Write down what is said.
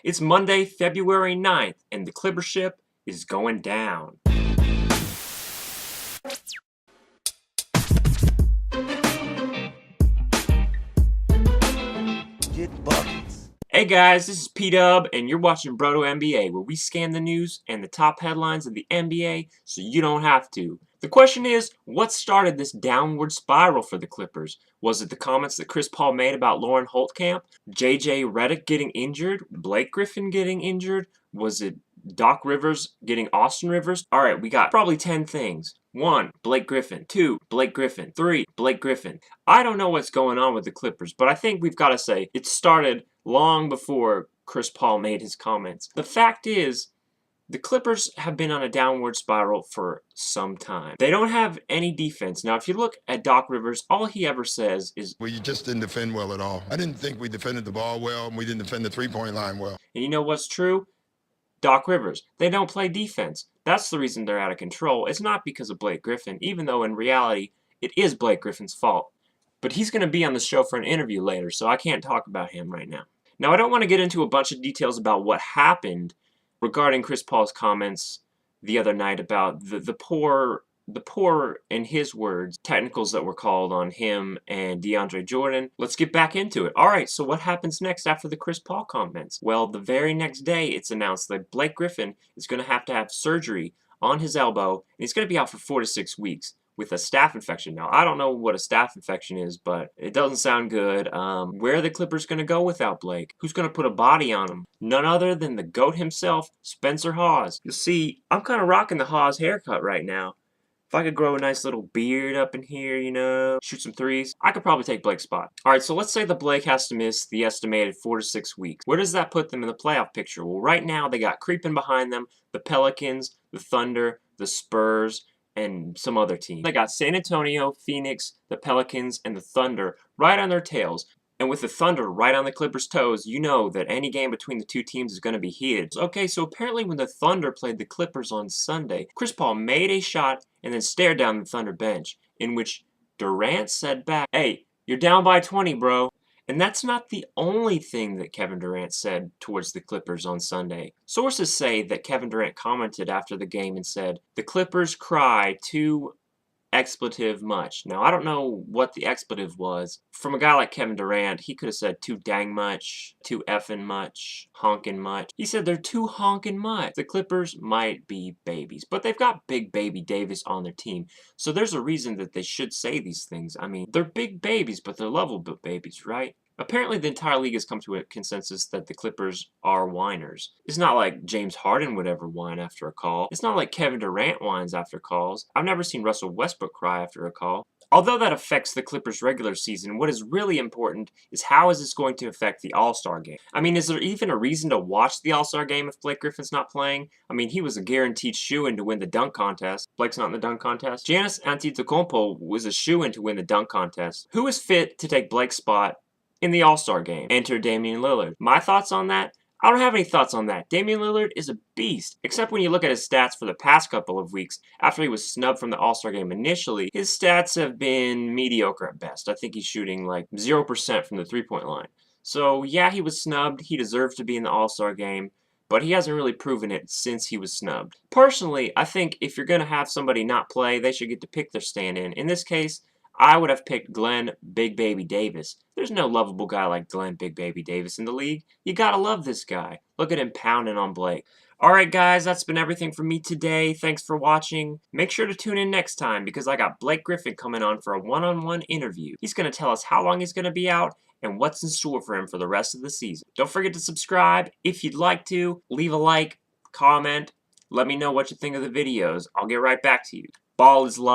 It's Monday, February 9th, and the Clipper ship is going down. Get buckets. Hey guys, this is P-Dub, and you're watching BrotoNBA, where we scan the news and the top headlines of the NBA so you don't have to. The question is, what started this downward spiral for the Clippers? Was it the comments that Chris Paul made about Lauren Holtkamp? JJ Redick getting injured? Blake Griffin getting injured? Was it Doc Rivers getting Austin Rivers? Alright, we got probably 10 things. 1. Blake Griffin. 2. Blake Griffin. 3. Blake Griffin. I don't know what's going on with the Clippers, but I think we've got to say it started long before Chris Paul made his comments. The fact is, the Clippers have been on a downward spiral for some time. They don't have any defense. Now, if you look at Doc Rivers, all he ever says is, "Well, you just didn't defend well at all. I didn't think we defended the ball well, and we didn't defend the three-point line well." And you know what's true? Doc Rivers. They don't play defense. That's the reason they're out of control. It's not because of Blake Griffin, even though in reality, it is Blake Griffin's fault. But he's going to be on the show for an interview later, so I can't talk about him right now. Now, I don't want to get into a bunch of details about what happened regarding Chris Paul's comments the other night about the poor, in his words, technicals that were called on him and DeAndre Jordan. Let's get back into it. Alright, so what happens next after the Chris Paul comments? Well, the very next day, it's announced that Blake Griffin is going to have surgery on his elbow, and he's going to be out for 4 to 6 weeks with a staph infection. Now, I don't know what a staph infection is, but it doesn't sound good. Where are the Clippers going to go without Blake? Who's going to put a body on him? None other than the GOAT himself, Spencer Hawes. You'll see, I'm kind of rocking the Hawes haircut right now. If I could grow a nice little beard up in here, you know, shoot some threes, I could probably take Blake's spot. Alright, so let's say that Blake has to miss the estimated 4 to 6 weeks. Where does that put them in the playoff picture? Well, right now they got creeping behind them the Pelicans, the Thunder, the Spurs, and some other team. They got San Antonio, Phoenix, the Pelicans, and the Thunder right on their tails. And with the Thunder right on the Clippers' toes, you know that any game between the two teams is going to be heated. Okay, so apparently when the Thunder played the Clippers on Sunday, Chris Paul made a shot and then stared down the Thunder bench, in which Durant said back, "Hey, you're down by 20, bro." And that's not the only thing that Kevin Durant said towards the Clippers on Sunday. Sources say that Kevin Durant commented after the game and said, "The Clippers cry too expletive much." Now, I don't know what the expletive was. From a guy like Kevin Durant, he could have said too dang much, too effing much, honking much. He said they're too honking much. The Clippers might be babies, but they've got Big Baby Davis on their team. So there's a reason that they should say these things. I mean, they're big babies, but they're lovable babies, right? Apparently, the entire league has come to a consensus that the Clippers are whiners. It's not like James Harden would ever whine after a call. It's not like Kevin Durant whines after calls. I've never seen Russell Westbrook cry after a call. Although that affects the Clippers' regular season, what is really important is how is this going to affect the All-Star game? I mean, is there even a reason to watch the All-Star game if Blake Griffin's not playing? I mean, he was a guaranteed shoo-in to win the dunk contest. Blake's not in the dunk contest. Giannis Antetokounmpo was a shoo-in to win the dunk contest. Who is fit to take Blake's spot in the All-Star game? Enter Damian Lillard. My thoughts on that? I don't have any thoughts on that. Damian Lillard is a beast, except when you look at his stats for the past couple of weeks. After he was snubbed from the All-Star game initially, his stats have been mediocre at best. I think he's shooting like 0% from the three-point line. So yeah, he was snubbed. He deserves to be in the All-Star game, but he hasn't really proven it since he was snubbed. Personally, I think if you're going to have somebody not play, they should get to pick their stand-in. In this case, I would have picked Glenn Big Baby Davis. There's no lovable guy like Glenn Big Baby Davis in the league. You gotta love this guy. Look at him pounding on Blake. Alright guys, that's been everything from me today. Thanks for watching. Make sure to tune in next time because I got Blake Griffin coming on for a one-on-one interview. He's going to tell us how long he's going to be out and what's in store for him for the rest of the season. Don't forget to subscribe if you'd like to. Leave a like, comment, let me know what you think of the videos. I'll get right back to you. Ball is live.